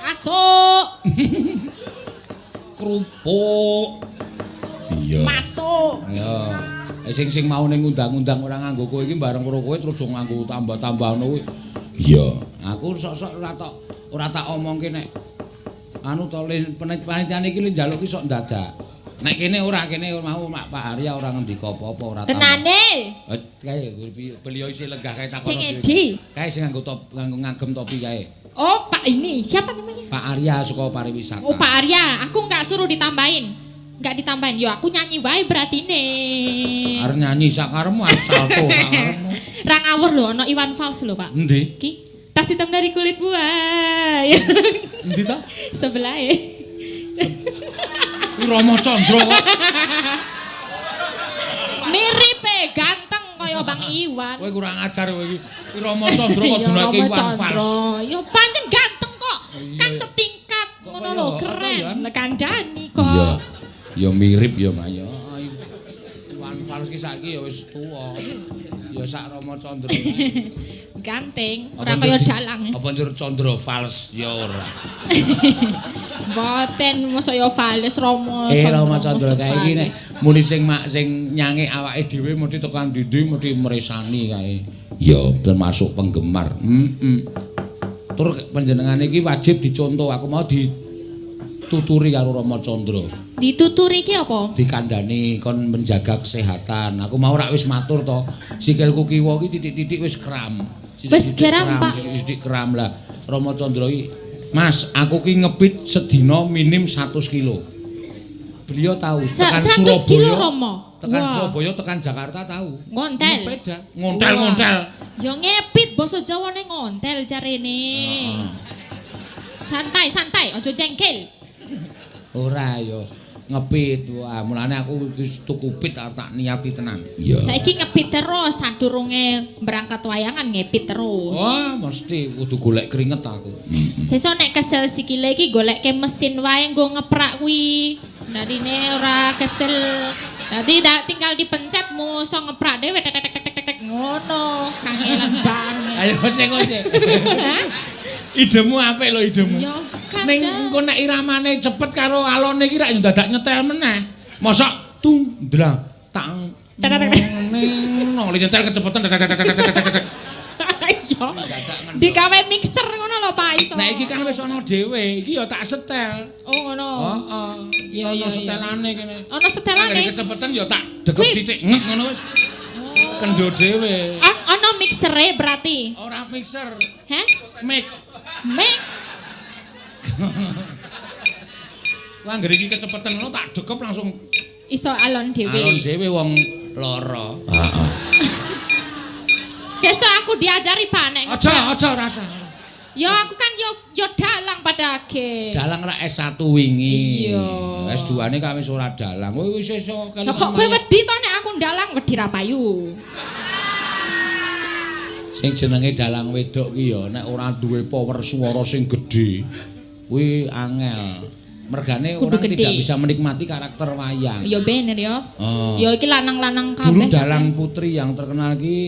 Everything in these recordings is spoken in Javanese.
Masuk. Kerupuk. Iya. Masuk. Ya. Sing mau ning undang-undang ora nganggo kowe iki bareng karo kowe terus do nganggo tambah-tambahno kuwi. Iya. Aku sok-sok ora tak omongke nek anu to panitia iki njaluk ki sok dadak. Nek kene ora kene mau Pak Arya ora ngendika apa-apa ora tambah. Tenane. Kae beliau isi lenggah kae takon. Sing Edi. Kae sing nganggo ngagem topi kae. Oh, Pak ini. Siapa namanya? Pak Arya suka pariwisata. Oh, Pak Arya. Aku enggak suruh ditambahin. Enggak ditambahin. Yo aku nyanyi wae berarti nih. Arep nyanyi sakaremu salto sakaremu. Ra ngawur lho ana Iwan Fals lho, Pak. Endi? Ki tas hitam dari kulit buaya. Endi ta? Sebelahe. Rama Candra kok. Mirip ganteng kaya Bang Iwan. Kowe kurang ajar kowe iki. Rama Candra kok dunake Iwan Fals. Yo pancen ganteng kok. Kan setingkat ngono lho keren. Kandhani kok. Iya. Ya mirip ya Mak ya. Iwan Fals ki saiki ya wis tuwa. Ya sak Rama Candra. Ganteng, ora kaya dalang. Apa njur Candra Fals ya ora. Boten mosok ya Fals Rama Candra. Rama Candra kae iki nek muni sing nyanyi awake dhewe mesti tekan ndi mesti mresani kae. Ya, termasuk penggemar. Tur panjenengan iki wajib dicontoh. Aku mau dituturi karo Rama Candra. Dituturi iki apa? Dikandani kon menjaga kesehatan. Aku mau rak wis matur to. Sikilku kiwa iki titik-titik wis kram. Wis kram, Pak. Titik kram lah. Rama Candra iki, Mas, aku ki ngepit sedina minim 100 kilo. Beliau tahu tekan 100 Surabaya. Kilo Rama. Tekan Surabaya, tekan Jakarta tahu. Ngontel. Sepeda. Ngontel. Ya ngepit basa Jawane ngontel jarene. Santai, aja jengkel. Ora ya. Ngepit. Wah, mulane aku wis tuku pit tak niati tenan. Iya. Saiki ngepit terus sadurunge berangkat wayangan ngepit terus. Wah, mesti kudu golek keringet aku. Sesuk nek kesel sikile iki goleke mesin wae nggo ngeprak kuwi. Dadine ora kesel. Dadi tinggal dipencet muso ngeprak dhewe tek ngono. Kangelan banget. Ayo sing. Idemu apik lho idemu. Yo kan. Ning engko nek iramane cepet karo alone iki rak dadak nyetel meneh. Mosok tundlang tang. Ngono nyetel kecepetan. Yo. Digawe mixer ngono lho Pak iso. Nah iki kan wis ana dhewe, iki ya tak setel. Oh ngono. Heeh. Iya setelane kene. Ana setelane. Nek kecepetan ya tak degep sithik ngono wis. Kendo dhewe. Ana mixere berarti. Ora mixer. Heh? Mic. Wah anggere iki kecepetan ngono tak degep langsung iso alon dhewe. Alon dhewe wong lara. Heeh. Sesuk aku diajari Pak nek. Aja rasa. Ya aku kan yo dalang pada age. Dalang ra S1 wingi. Iya. S2-ne kami ora dalang. Kowe wis iso kok kowe wedi to nek aku dalang wedi ra payu. Sing jenenge dalang wedok ki ya nek ora duwe power swara sing gedhe kuwi angel. Mergane orang tidak bisa menikmati karakter wayang. Ya bener ya. Ya iki lanang-lanang Dulu kabeh. dalang putri yang terkenal ki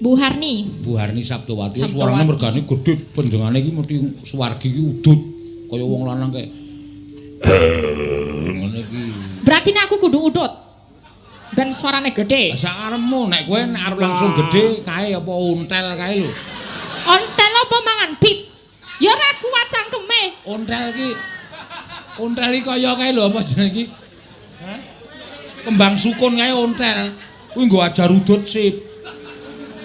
Bu Harni. Bu Harni Sabtowati. Suarane mergane gedhe, pendengane iki mesti suwargi ki udut kaya wong lanang kayak ngene iki. Berarti nek aku kudu udut. Ben suarane gedhe. Sakarepmu nek kowe nek arep langsung gedhe kae apa untel kae lho. Ontel apa mangan pit? Ya ora kuat cangkeme. Ontel iki kaya kae lho apa jenenge iki? Hah? Kembang sukun kae ontel. Kuwi nggo ajar udut sip.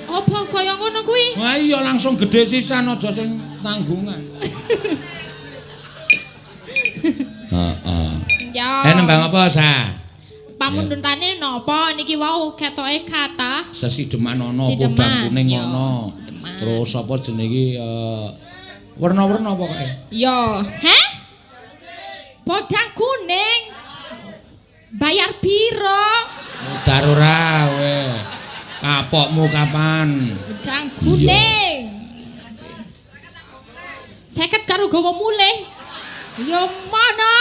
Apa kaya ngono kuwi? Wah iya langsung gedhe sisan aja sing tanggungan. Heeh. Ya. Nembang apa sa? Pamunduntane napa niki wau ketoke kathah. Sesideman ana, podang kuning ana. Terus apa jenenge iki warna-warna apa kae? Ya, heh? Podang kuning. Bayar piro? Udar ora kowe. Kapokmu kapan? Podang kuning. 50 karo gawa mulih. Ya mana?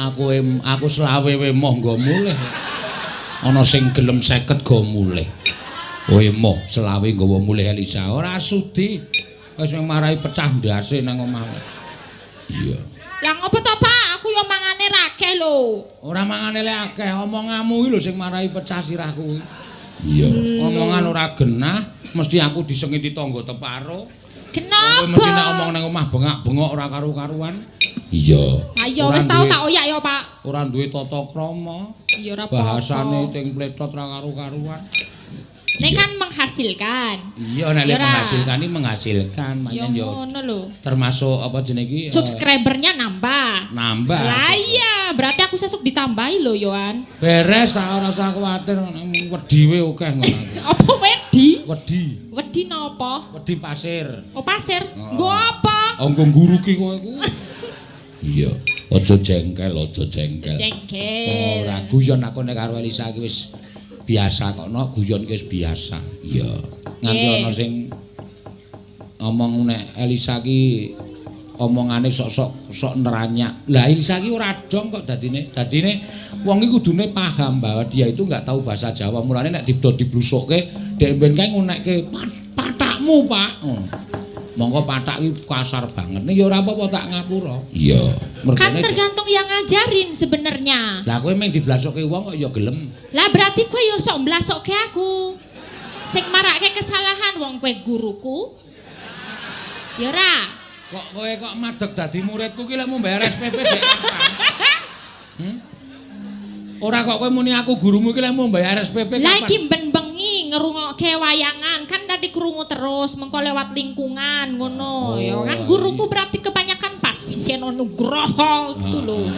Aku selawe we moh nggo mulih. Ana sing gelem 50 go mulih. Oh moh selawe nggawa mulih Elisa. Ora sudi. wis marai pecah ndase nang omah. Iya. Lah ngopo to, Pak? Aku yo mangane ra akeh lho. Ora mangane lek akeh, omonganmu iki lho sing marai pecah sirahku. Iya. Omongan ora genah, mesti aku disengiti tangga teparo. Kenapa? Mesti nek omong nang omah bengak-bengok ora karu-karuan. Iya. Ayo wis tau tak oyak yo, Pak. Ora duwe tata krama. Iya ora apa-apa. Bahasane ting pletot ora karu-karuan. Nek kan menghasilkan. Iya nek menghasilkan iki menghasilkan, Ya makanya yo ngono lho. termasuk apa jenenge iki Subscribernya nambah. nambah. Lah iya, berarti aku sesuk ditambahi lho, Yohan. Beres tak ora usah kuwatir wedi we akeh ngono. Apa wedi? Wedi. Wedi napa? Wedi pasir. Oh pasir. Nggo apa? Anggo nguruki kowe iku. Iya, aja jengkel, aja jengkel. Jengkel. Ora guyon aku nek karo Elisa iki wis biasa kok, no guyon ki wis biasa. Iya. Nganti ana sing ngomong nek Elisa ki omongane sok neranyak. Lah Elisa ki ora dong kok dadine. Dadine wong iki kudune paham bahwa dia itu enggak tahu bahasa Jawa. Mulane nek diblusukke dhek ben kae ngunekke patakmu, Pak. Monggo patak iki kasar banget. Nek ya ora apa-apa tak ngapura. Iya. Kan tergantung yang ngajarin sebenarnya. Lah kowe meng diblasokke wong kok ya gelem. Lah berarti kowe yo sok mblasokke aku. Sing marake kesalahan wong kowe guruku. Ya ora. Kok kowe kok madeg dadi muridku ki lek mau bayar SPP dek kapan? Ora kok kowe muni aku gurumu ki lek mau bayar SPP kapan? Lah iki ben bengi ngrungokke wayangan kan tadi krungu terus mengko lewat lingkungan ngono ya kan guruku berarti kebanyakan pasien Nugroho gitu lho.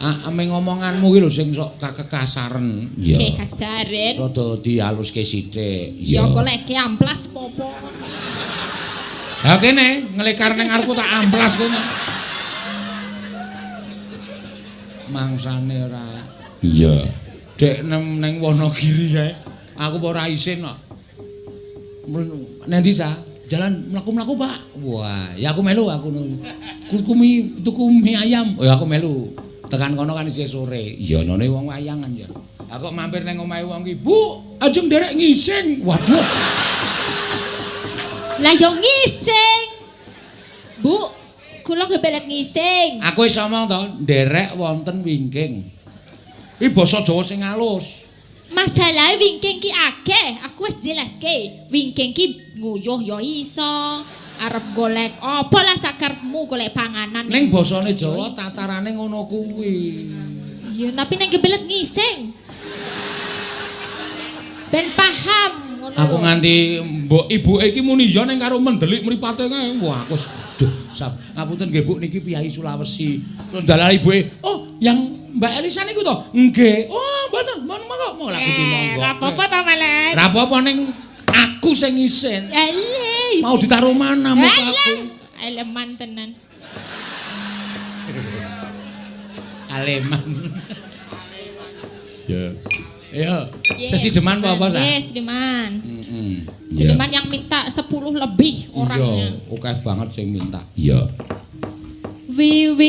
Ame ngomonganmu ki lho sing sok kekasaren. Iya. Kekasaren. Rada dialuske sithik. Ya goleke amplas popo. Ha kene ngelekar ning arepku tak amplas kene. Mangsane ora. Iya. Dek neng Wonogiri kae. Aku ora isin kok. Nanti jalan mlaku-mlaku, Pak. Wah, ya aku melu aku tuku mie ayam. Oh ya aku melu. Tekan kono kan isih sore. Iya none wong wayangan ya. Aku mampir nang omahe wong ki, "Bu, ajeng nderek ngising." Waduh. Lah yo ngising. Bu, kula kebelet ngising. Aku wis omong to, nderek wonten wingking. Iki basa Jawa sing halus. Masalah wingking ki akeh, aku wis jelaske. Wingking ki nguyuh yo iso. Arep golek apa lah sakarepmu golek panganan. Ning basane Jawa tatarane ngono kuwi. Iya, tapi ning kebelet ngising. Ben paham ngono. Aku nganti mbok ibuke iki muni ya ning karo mendelik mripate kae. Wah, aku duh, ngapunten nggih Bu niki piyai Sulawesi. Terus dalah ibuke, "Oh, yang Mbak Elisa niku to?" "Nggih." "Oh, mboten, monggo lak putih monggo." Ora apa-apa ta, Malen. Ora apa-apa ning aku sing isin. Eleh. Mau ditaruh mana mukaku? Eleman tenan. Aleman. Ya. Iya. Sesideman apa sa? Yes, Sideman. Heeh. Sideman yang minta 10 lebih orangnya. Iya, akeh banget sing minta. Iya. Wiwitane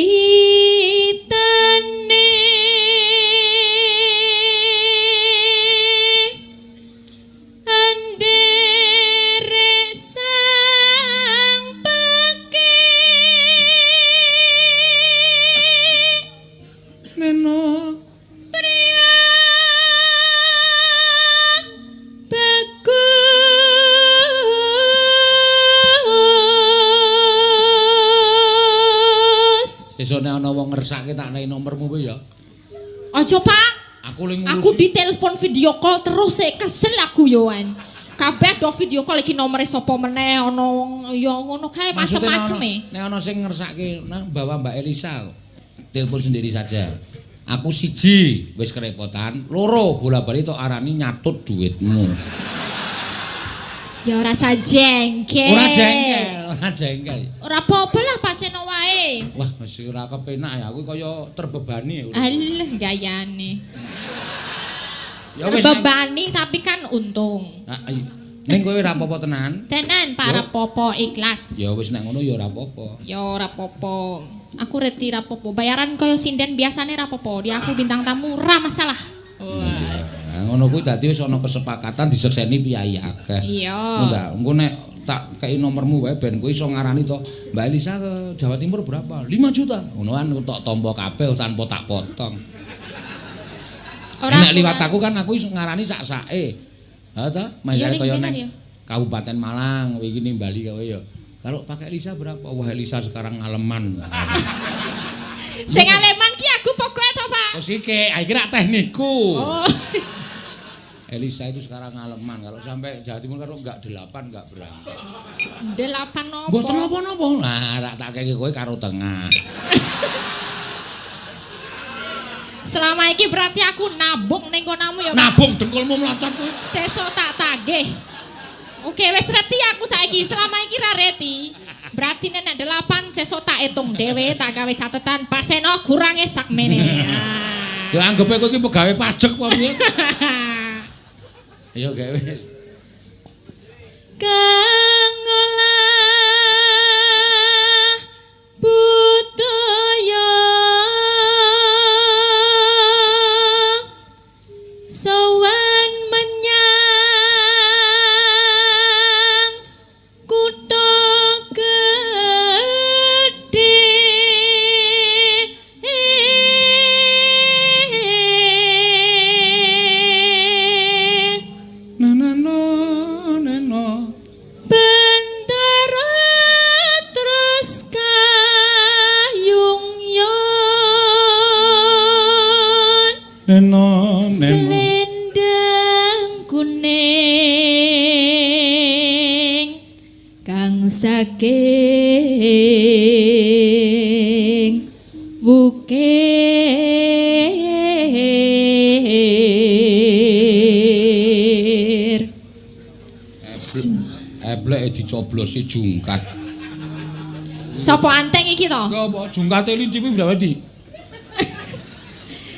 anderek sang peke Neno pria bagus. sesone ana wong ngersake tak nai nomormu kowe ya. Aja, Pak. Aku ling ngurusi. Aku ditelepon video call terus kesel aku yoan. Kabeh do video call iki nomere sapa meneh ana wong ya ngono kae macem-macem e. Nek ana sing ngersake nang bawa Mbak Elisa. Telepon sendiri saja. Aku siji wis kerepotan, loro bola-bali tok arani nyatut duitmu. Ya ora jengkel. Ora jengkel, ora jengkel. Ora apa-apa lah paseno wae. Wah, wis ora kepenak ya, aku kaya terbebani ya. Alah gayane. Ya wis. Terbebani tapi kan untung. Ning kowe ora apa-apa tenan. Tenan para popo ikhlas. Ya wis nek ngono ya ora apa-apa. Ya ora apa-apa. Aku reti ra apa-apa. Bayaran kaya sinden biasane ra apa-apa. Di aku bintang tamu ra masalah. Nah, ngono kuwi dadi wis ana kesepakatan disekseni piyai akeh. Iya. Enggak, engko nek tak kei nomormu wae ben kowe iso ngarani to. Mbak Elisa ke Jawa Timur berapa? 5 juta. Ngono kan tok tombo kabeh tanpa tak potong. Nek liwat aku kan aku iso ngarani sak-sake. Ha ta? Masale kaya neng Kabupaten Malang iki nimbali kowe ya. Kalau pakai Elisa berapa? Wah Elisa sekarang ngaleman. Sing aleman ki aku pokoknya to, Pak. Oh sike, kira teknikku. Oh. Elisa itu sekarang ngaleman. Kalau sampai Jawa Timur kan enggak 8 enggak berangkat. 8 nopo? Mboten napa-napa. Nah, rak tak keke kowe karo tengah. Selama iki berarti aku nabung ning konamu ya. Nabung dengkulmu mlocot kowe. Sesuk tak tagih. Oke, wis reti aku saiki. Selama iki ra reti. Berarti nek 8 sesuk tak hitung dhewe, tak gawe catetan. Pak Seno kurange sakmene. Ya anggepe kowe iki pegawe pajak apa piye? Ayo gawe. Kang olah budaya sowan menyang kutha gedhe. Bendera terus kayungyon. Selendang kuning kang saking bukir. Eblek dicoblosi jungkat. Sapa anteng iki to? Ya apa jungkate lincipi berapa di?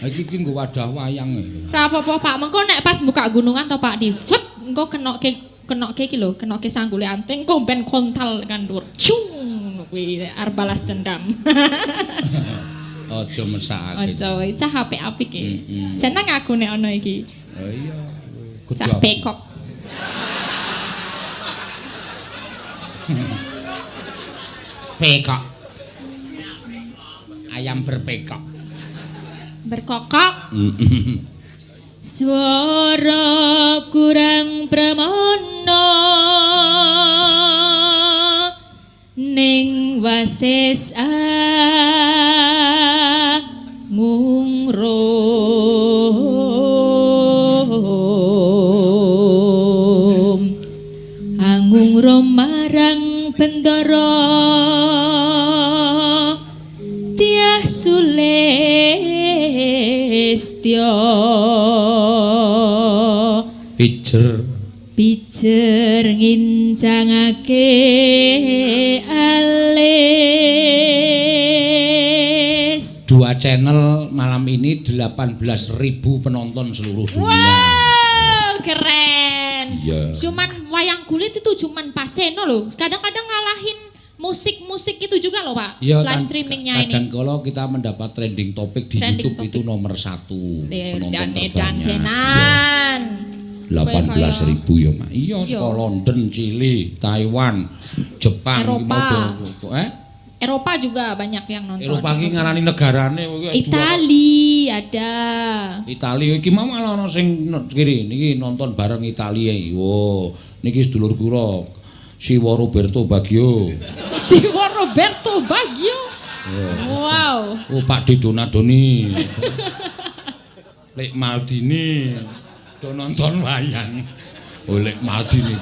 Iki nggo wadah wayang. Ora apa-apa Pak, mengko nek pas buka gunungan to Pak di vet engko kenoke iki lho, kenoke sanggule anteng engko ben kontal kan dhuwur. Cung kuwi arep balas dendam. Aja mesakake. Aja cah apik-apik iki. Seneng aku nek ana iki. Oh iya. Cah bekok. Pekok. Ayam berpekok. Berkokok. Swara kurang pramono ning wasis angungrum marang bendara Tiah Sulistya pijer ngincangake alis. 2 channel malam ini 18.000 penonton seluruh dunia. Wow, keren. Iya. Cuman wayang kulit itu cuman Pak Seno loh. Kadang-kadang ngalahin musik-musik itu juga loh Pak. Ya, live streamingnya ini. Kadang kalau kita mendapat trending topik di Trending YouTube topik. itu nomor 1 penonton terbanyak. Dan 18.000 ya Mak. Iya, saka London, Chili, Taiwan, Jepang, Eropa. Modo, Eropa juga banyak yang nonton. Eropa iki ngarani negarane iki Itali ada. Italia iki mau malah ana sing kiri niki nonton bareng Italia. Wo, niki sedulur kula Siwa Roberto Baggio. Siwa Roberto Baggio. Wow. Oh, Pak De Donadoni. Lek Maldini do nonton wayang. Oh, Lek Maldini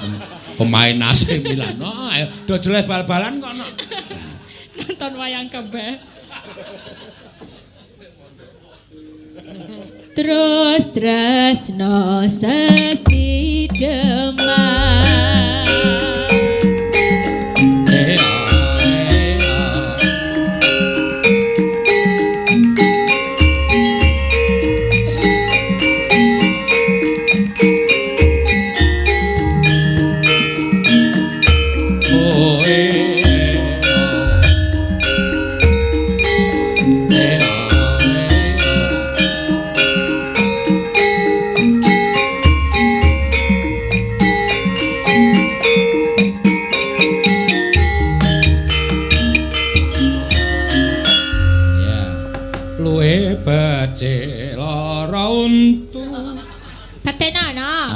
pemain AC Milan. Oh, ayo do jeleh bal-balan kok no. Nonton wayang kabeh. Terus tresno sesi demam.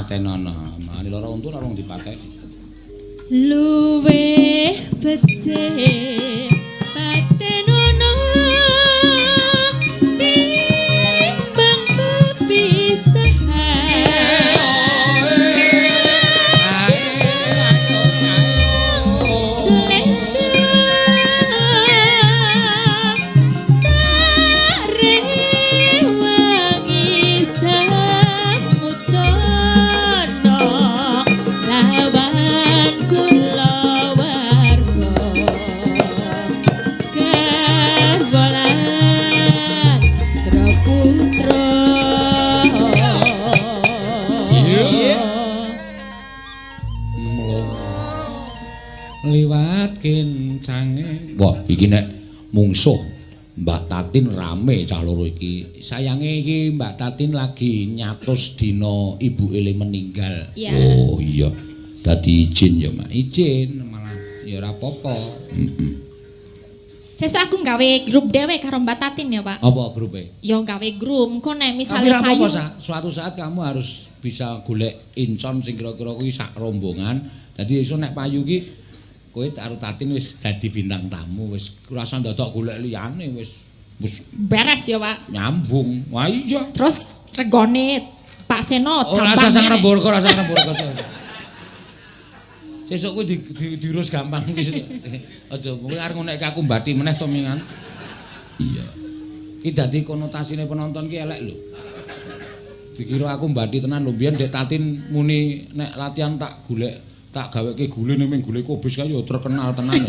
patenono. Mane lara untu ora wong dipateni. Luwih becik patenono timbang pepisahan. Selesta tak rewangi samutono lawan kula warga kabolan traputra. Liwat kencange. Wah, iki nek mungsuh Mbak Tatin rame cah loro iki. Sayange iki Mbak Tatin lagi nyatus dina ibu ele meninggal. Yes. Oh iya. Dadi izin ya, Mak. Izin malah ya ora apa-apa. Sesuk aku gawe grup dhewe karo Mbak Tatin ya, Pak. Apa grupe? Ya gawe grup, engko nek Tapi misale ora apa-apa, payu. Sa. Suatu saat kamu harus bisa golek incon sing kira-kira kuwi sak rombongan. Dadi iso nek payu ki kowe karo Tatin wis dadi bintang tamu, wis ora usah ndodok golek liyane, wis Beres ya, Pak. nyambung. Wah iya. Terus regone Pak Seno Ora usah sang remburka, ora usah remburka. Sesuk kuwi diurus gampang iki. Aja kowe arep ngonekke aku mbati meneh to mingan. Iya. Iki dadi konotasine penonton ki elek lho. Dikira aku mbati tenan lho, biyen Dek Tatin muni nek latihan tak golek tak gaweke gule ning gule kobis kae ya terkenal tenan.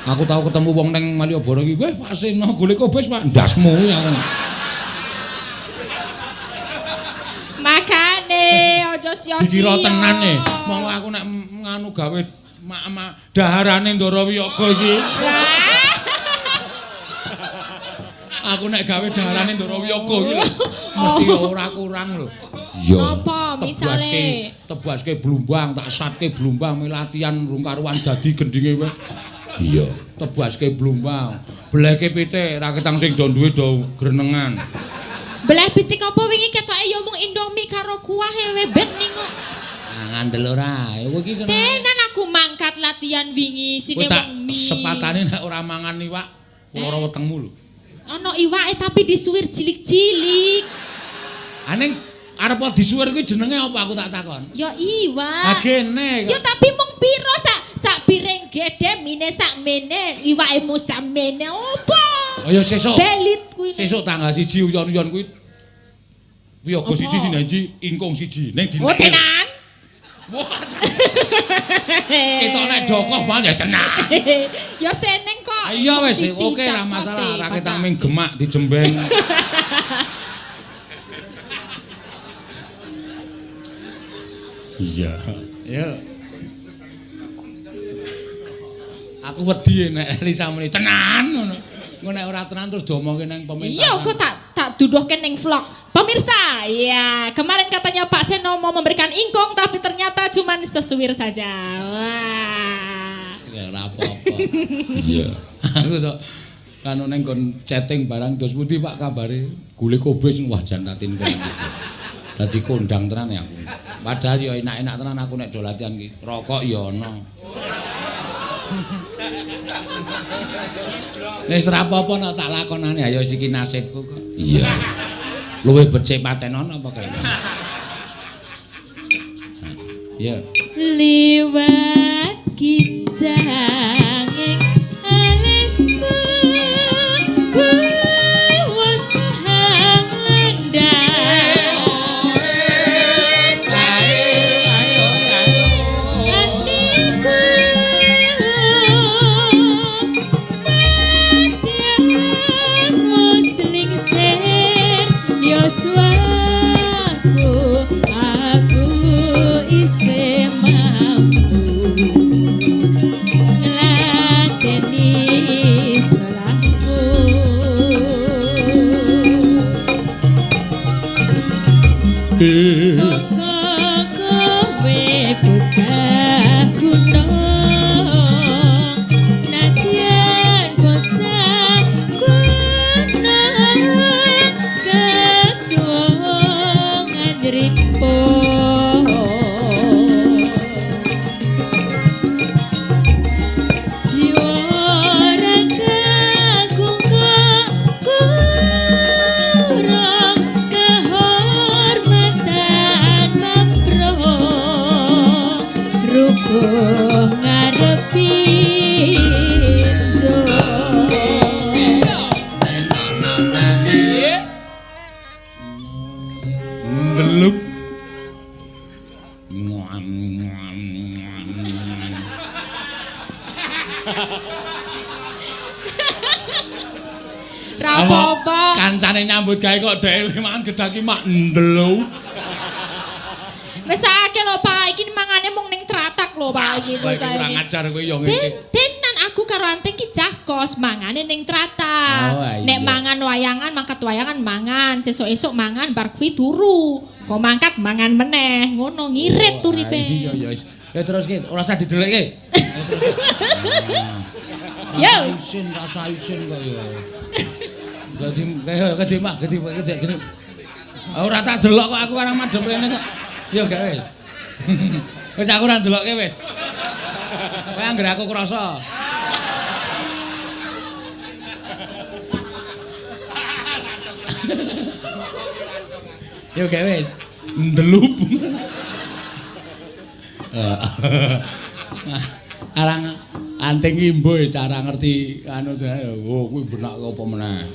Aku tau ketemu wong ning Malioboro iki, "Weh, Pak Seno gule kobis, Pak." Ndasmu kuwi aku. Makane aja sia-sia. Dikira tenan e. Monggo aku nek nganu gawe daharane Ndara Wiyaga iki. Aku nek gawe daharane Ndara Wiyaga iki lho, mesti ora kurang lho. Iya. Napa misale Tebaske blumbang, tak satke blumbang latihan rung karuan dadi gendinge wis. Iya, tebaske blumbang. Bleke pitik ra ketang sing do duwe do grenengan. Belah pitik apa wingi ketoke ya mung Indomie karo kuah we ben ning kok. Ngandel ora. Kowe iki seneng. Tenan aku mangkat latihan wingi sine Tak wong mie. sepatane nek ora mangan iwak, lara wetengmu lho. Ana iwake tapi disuwir cilik-cilik. Aning arep disuwir kuwi jenenge apa aku tak takon? Ya iwak. Agene. Ya tapi mung piro sak piring gede mine sak mene iwake mu sak mene opo? Oh ya sesuk. Belit kuwi. Sesuk tanggal 1 uyon-uyon kuwi. Wiyaga 1 sinanji ingkung 1 ning dina. Oh tenan. Wah. Ketok nek Joko banget ya tenan. Ya seneng kok. Iya wis oke ra masalah ra ketak ming gemak dijemben. Iya. Ya. Aku wedi nek Lisa muni tenan ngono. Engko nek ora tenan terus diomongke nang pementasan. Iya, kok tak duduhke ning vlog. Pemirsa, ya kemarin katanya Pak Seno mau memberikan ingkung tapi ternyata cuman sesuwir saja. Wah. Ya ora apa-apa. Iya. Aku tok kanu ning kon chatting barang dos pundi Pak kabare? Gule kobis wah jan Tatin kene. Dadi kondang tenan ya aku. Padahal ya enak-enak tenan aku nek do latihan ki. Rokok ya ana. Wis ora apa-apa nek tak lakonane ayo iki nasibku kok. Iya. Luwih becik patenon apa kae? Iya. Liwat kijanging alisku kuwasang landang hatiku nadyan muslingsir yoswaku aku isih mampu Ra apa-apa. Kancane nyambut gawe kok dhewe mangan gedaki mak ndelu. Wis akeh lho Pak, iki mangane mung ning tratak lho Pak iki Wah, iki bocah kurang iki. ajar kowe yo ngene. Tenan aku karo Anteng ki jakos mangane ning tratak. Oh, iya. Nek mangan wayangan mangkat wayangan mangan, sesuk-esuk mangan bar kuwi turu. Kok mangkat mangan meneh, ngono ngirit turipe. Iya ya wis. Ya terus ki ora usah didelekke. Yo. Rasa isin kok ya. Gede mak, gede. Ora tak delok kok aku arang madhep rene kok. Ya gak wis. Wis aku ora ndelokke wis. Kowe anggere aku krasa. Yo gak wis. Ndelup. Arang Anteng ki mbuh cara ngerti anu oh kuwi benak apa meneh.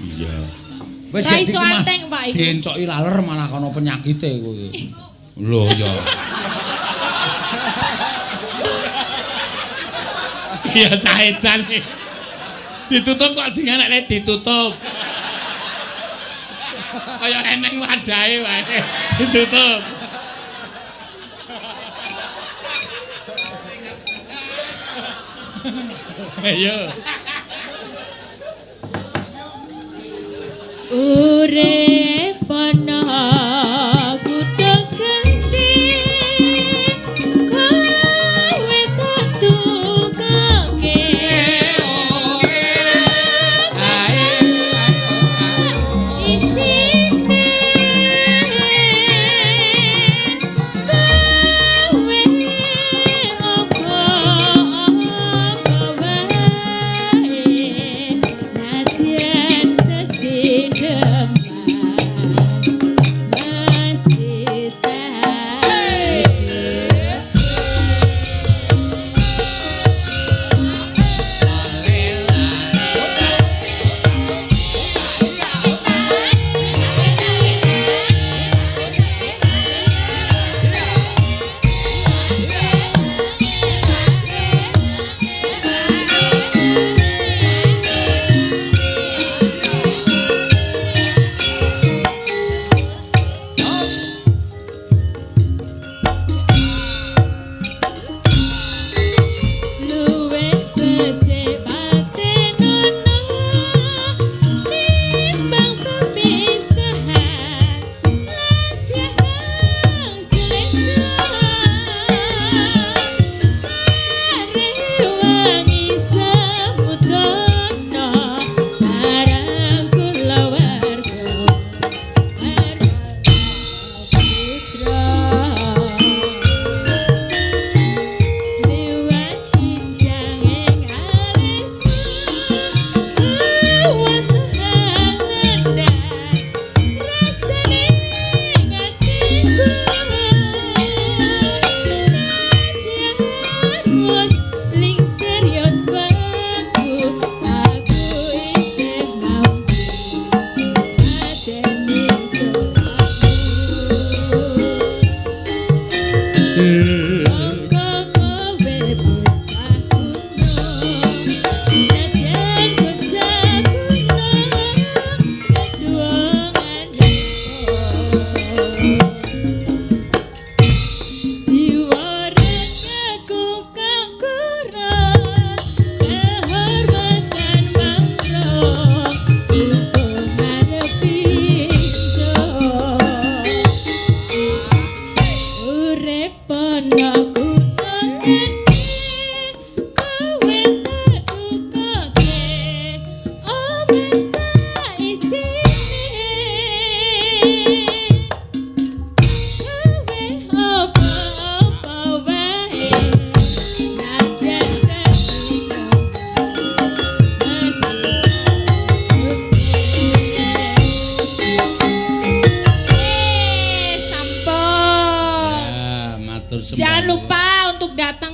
Iya. Wis Ra iso Anteng Pak iku. diencoki laler malah kono penyakite kowe. Lho ya. Iya caedan iki. Ditutup kok dinganekne ditutup. Kaya eneng wadahe wae. Ditutup. Ayo. Urip ana kudu genti kowe tak tukake isine kowe apa wae nadyan sesidem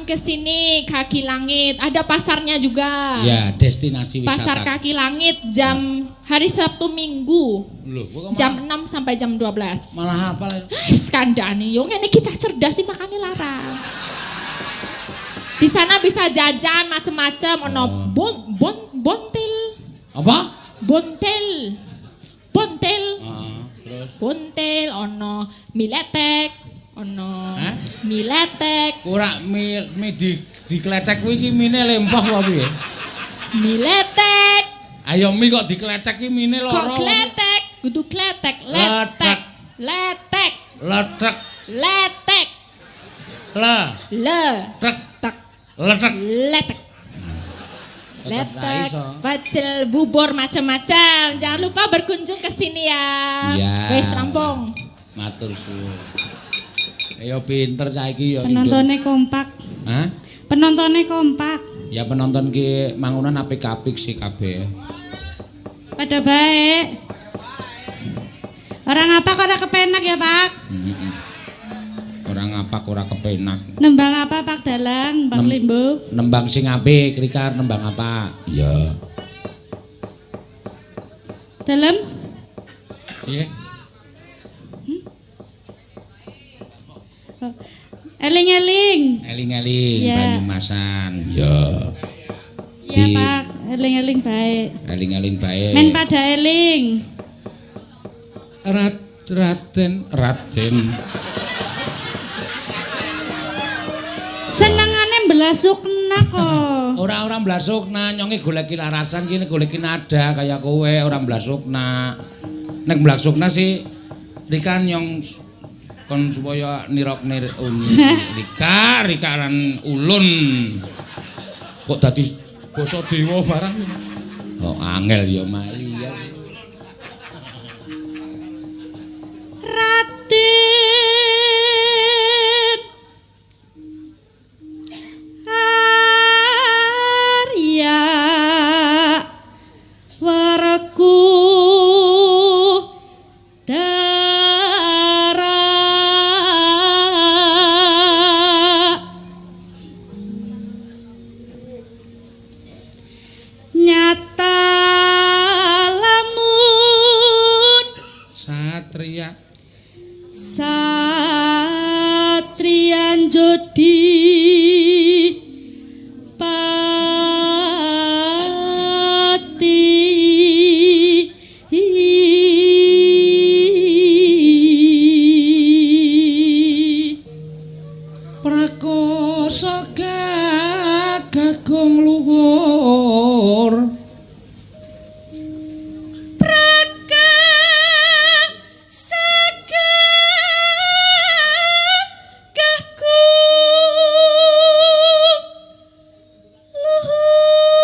ke sini Kaki Langit, ada pasarnya juga. Ya, destinasi wisata. Pasar Kaki Langit jam hari Sabtu Minggu. Loh, jam 6 sampai jam 12. Malah hafal. Skandani, yo ngene iki cah cerdas sih makane larang. Di sana bisa jajan macem-macem, ono bontil. Apa? Bontil. Terus Bontil, ono miletek, ono miletek. ora mi dikletek kuwi iki mine lempah apa piye? Miletek. Ayo mi kok dikletek iki mine loro. Kok kletek? Kudu kletek, letek. Letek. Letek. Letek. Tek. Tek. Letek. Letek. Tetep ra Letek, iso. pecel, bubur macam-macam. Jangan lupa berkunjung ke sini ya. Iya. Wes rampung. Matur suwun. Ayo pinter saiki ya. Penontonnya kompak. Hah? Penontonnya kompak. Ya penonton ki mangunan apik-apik sih kabeh. Pada baik. Orang apa kok ora kepenak ya, Pak? Orang ngapak ora kepenak. Nembang apa, Pak Dalang, Bang Limbo? Nembang sing apik, Rikar nembang apa? Iya. Dalem? Iya. Eling-eling. Eling-eling Ya. Banyumasan. Ya. Iya, Pak. Eling-eling baik. Eling-eling bae. Men pada eling. Raden. Senengane belasukna kok. Ora mblasukna, nyonge goleki larasan kene goleki nada kaya kowe ora mblasukna. Nek mblasukna sih Rika nyong kon supaya nirokne Rika lan ulun. Kok dadi basa dewa barang. Oh angel ya Mak. Iya. Raden Arya Waraku Dara nyata lamun Satria. Satrian Jodi Pati Prakoso Kakung luhur. Praka Saka Kaku Luhur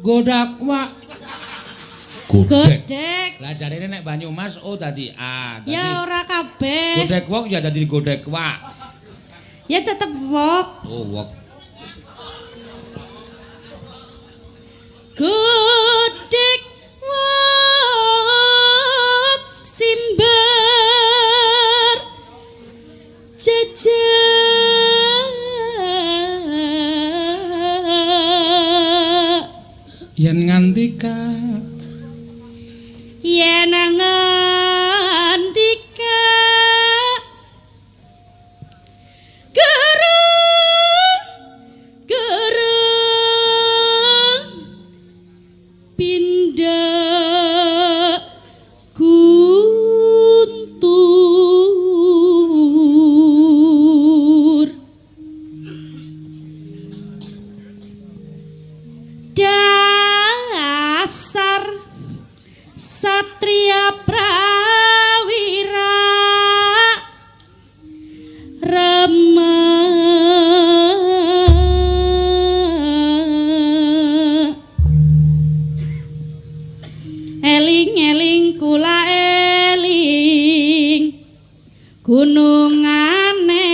Godakwa. Godek. Lah jarine nek Banyumas oh dadi A. Ya ora kabeh. Godek wok ya dadi godek wak. Ya tetep wok. Oh wok. Godek wok simbar jajak Yen ngandika yen ngandika gerung pindah guntur dasar Satria Prawira Rama eling-eling kula eling gunungane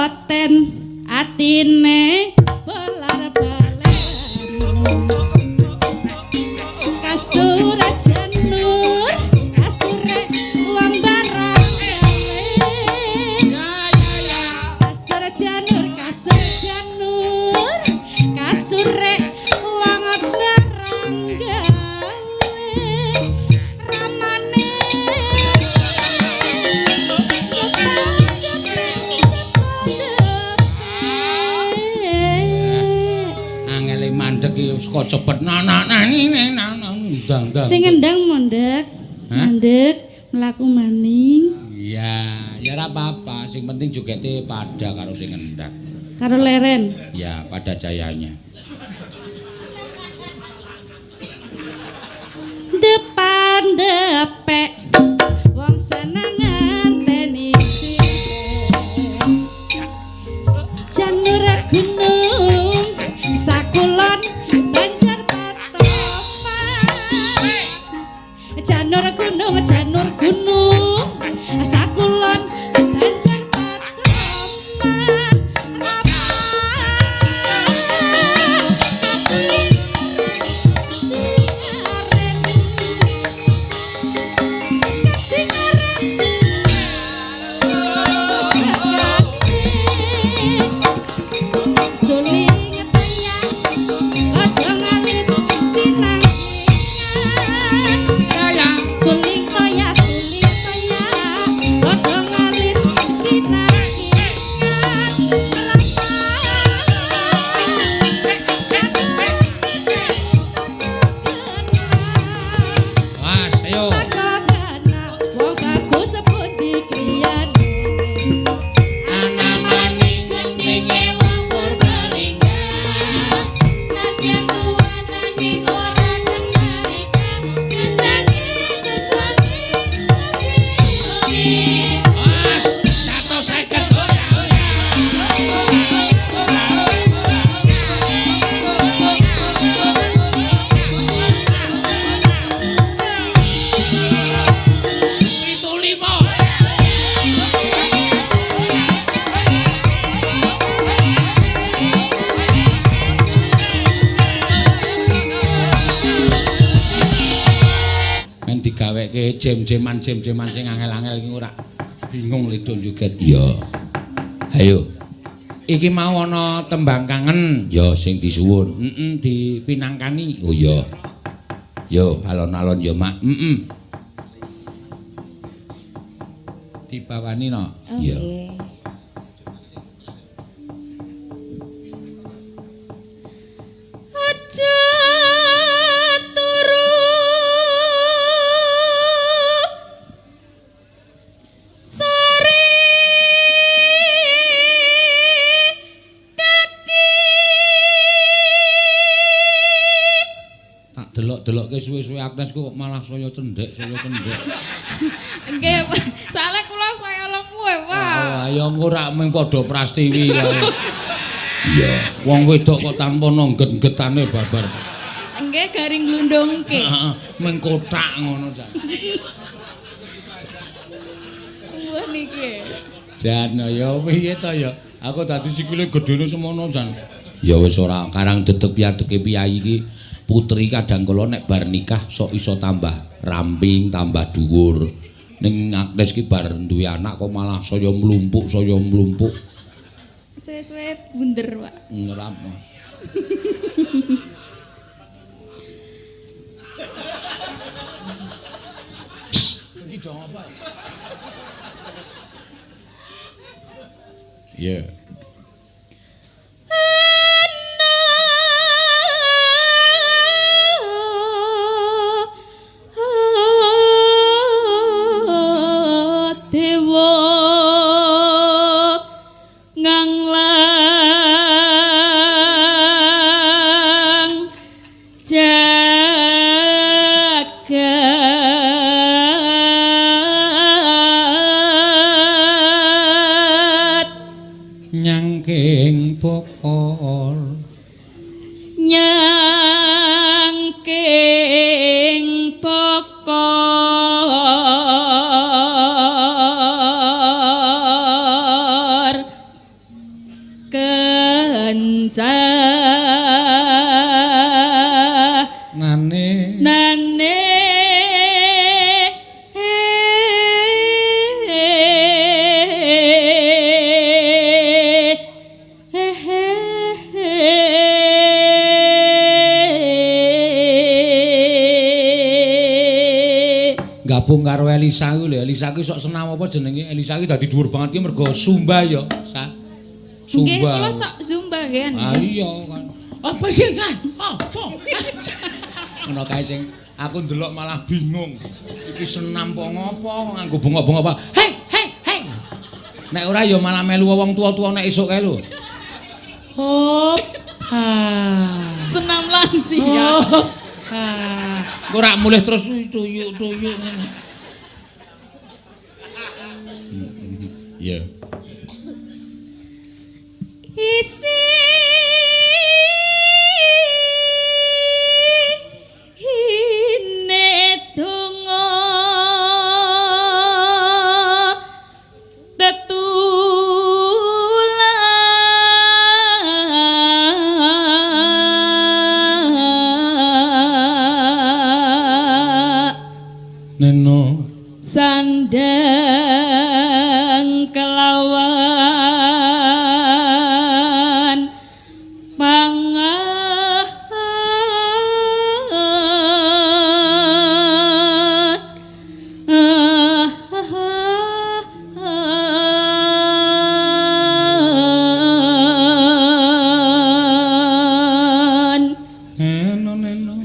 boten atine bolar balen kasur janur kasure uang barang kasur janur kasure uang barang gawe ramane angele mandek iki saka cepet nani ndang. sing endang mondek mandek mlaku maning Ya ora apa-apa, sing penting jogete pada karo sing ngendak. karo leren Ya, pada jayanya. depan depek wong seneng nganteni janur gunung sakulon banjar patoman janur gunung sakulon banjar patoman Jem-jeman sing angel-angel iki ora bingung lido joget. Ya. Ayo. Iki mau ana tembang kangen ya sing disuwun. Dipinangkani. Oh ya. Yo alon-alon ya Mak. Dibawani no. Iya. Delok-delokke suwe-suwe Agnes kok malah saya cendhek. Nggih, soalnya kula saya lemu Pak. Ya ora mung padha prastiwi kae. Iya, wong wedok kok tanpa nongget-getane babar. Nggih, garing glundungke. Heeh, mung kotak ngono jan. Wah niki. Jan ya piye to ya? Aku dadi sikile gedene semono jan. Ya wis ora karang dedeg piadeke piyayi iki. Putri kadang kala nek bar nikah sok iso tambah ramping, tambah dhuwur. Ning Agnes ki bar duwe anak kok malah saya mlumpuk. Suwe-suwe bunder, Pak. Ora. Iki dong apa? Ya. nane gabung karo Elisa kuwi lho. Elisa kuwi sok senam apa jenenge? Elisa kuwi dadi dhuwur banget ki mergo Sumba ya, Sa. Sumba. Nggih, kula sok Zumba nggih. Ah iya kan. Apa sih kan? Apa? Ngono kae sing aku ndelok malah bingung. Iki senam apa ngopo nganggo bengok-bengok apa? Hei, hei, hei. Nek ora ya malah melu wong tua-tua nek esuk kae lho. Hop. Ha. Senam lansia. Ha. Ora mulih terus tuyuk-tuyuk ngene. Iya. Isi hine donga tetula Neno sandang kelawan neno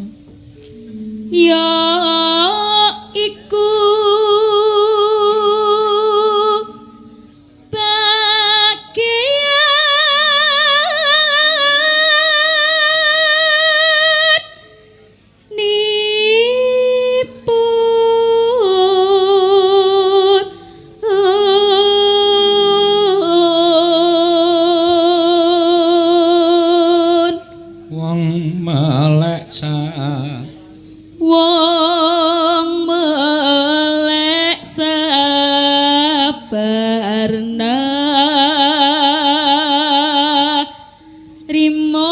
ya iku bagian nipun wong melek wong melek sabarna rimo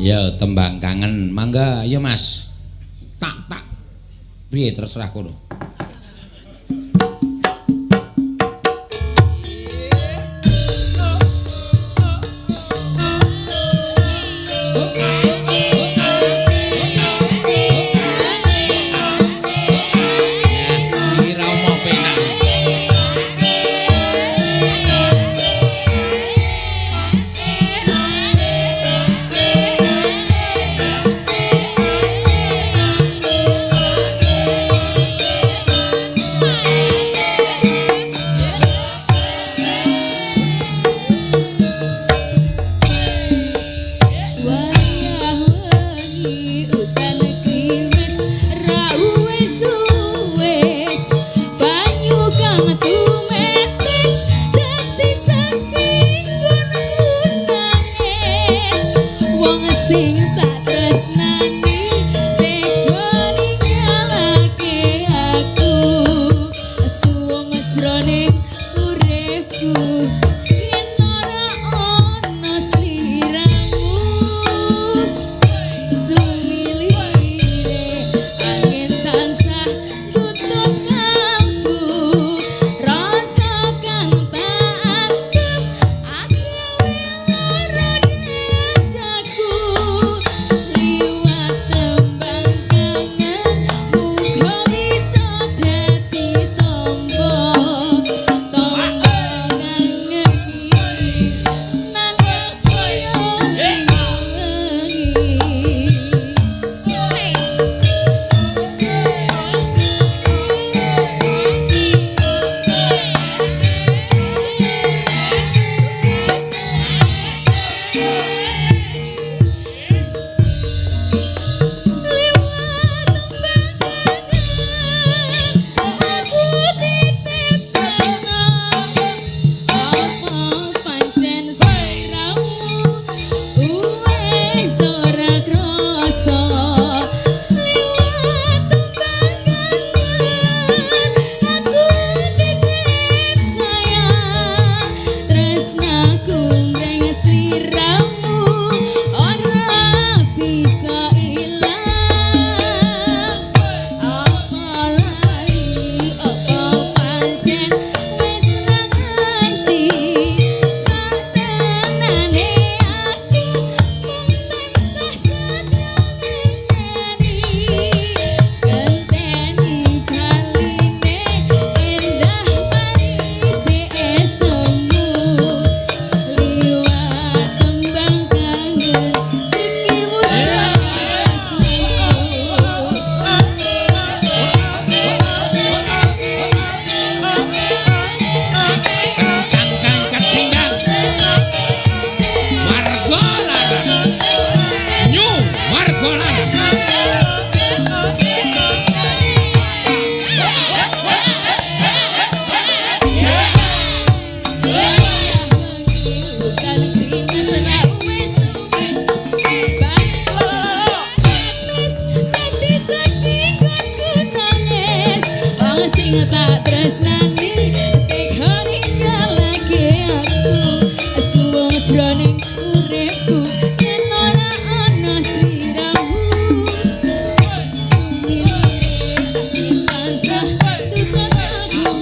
ya tembang kangen mangga ya Mas tak piye terserah kono Ira mau penak Tak tresnani tekani ngalake aku suwung jroning uripku yen ora ana sliramu tansah tukang aku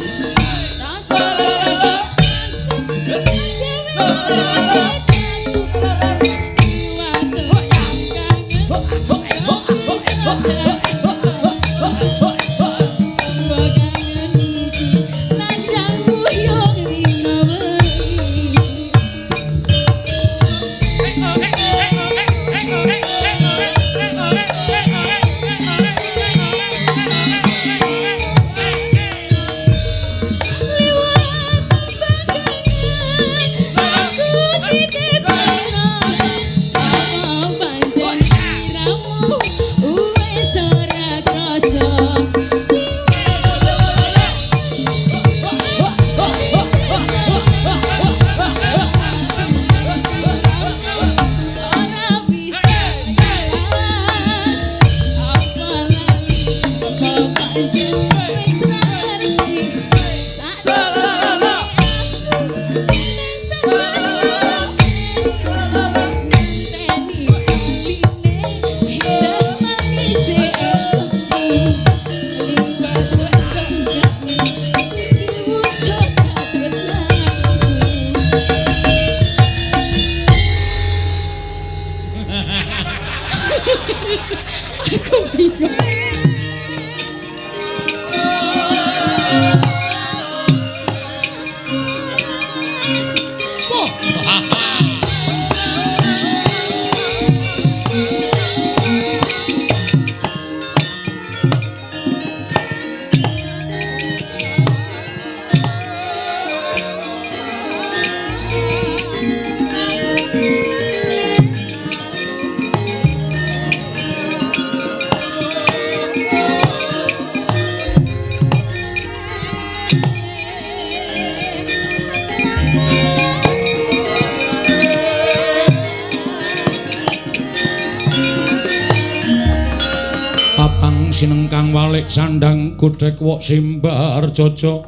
Sinengkang walik sandang godhek wok simbar jojo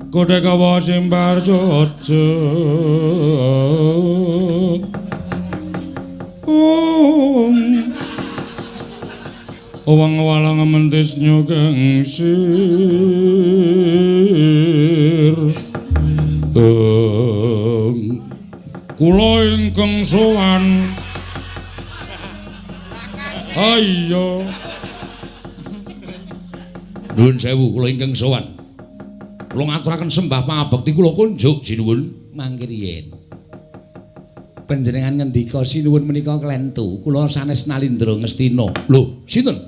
godhek wok simbar jojo wong walang mentis nyugeng sir kula ingkang sowan ayo nuwun sewu kula ingkang sowan kula ngaturaken sembah pangabekti kula kunjuk sinuwun mangke riyen panjenengan ngendika sinuwun menika klentu kula sanes Nalindra Ngastina lho sinten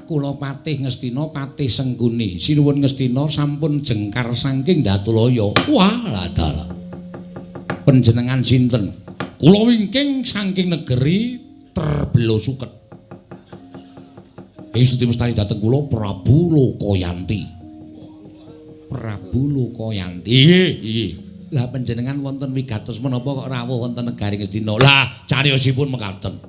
kula Patih Ngastina Patih Sengkuni sinuwun Ngastina sampun jengkar saking Datulaya wah ladal panjenengan sinten kula wingking saking negeri Terbelo Suket. Istu dimestani dhateng kula Prabu Lokayanti. Prabu Lokayanti. Nggih. Lah panjenengan wonten wigatos menapa kok rawuh wonten negari Ngastina? Lah cariyosipun mekaten.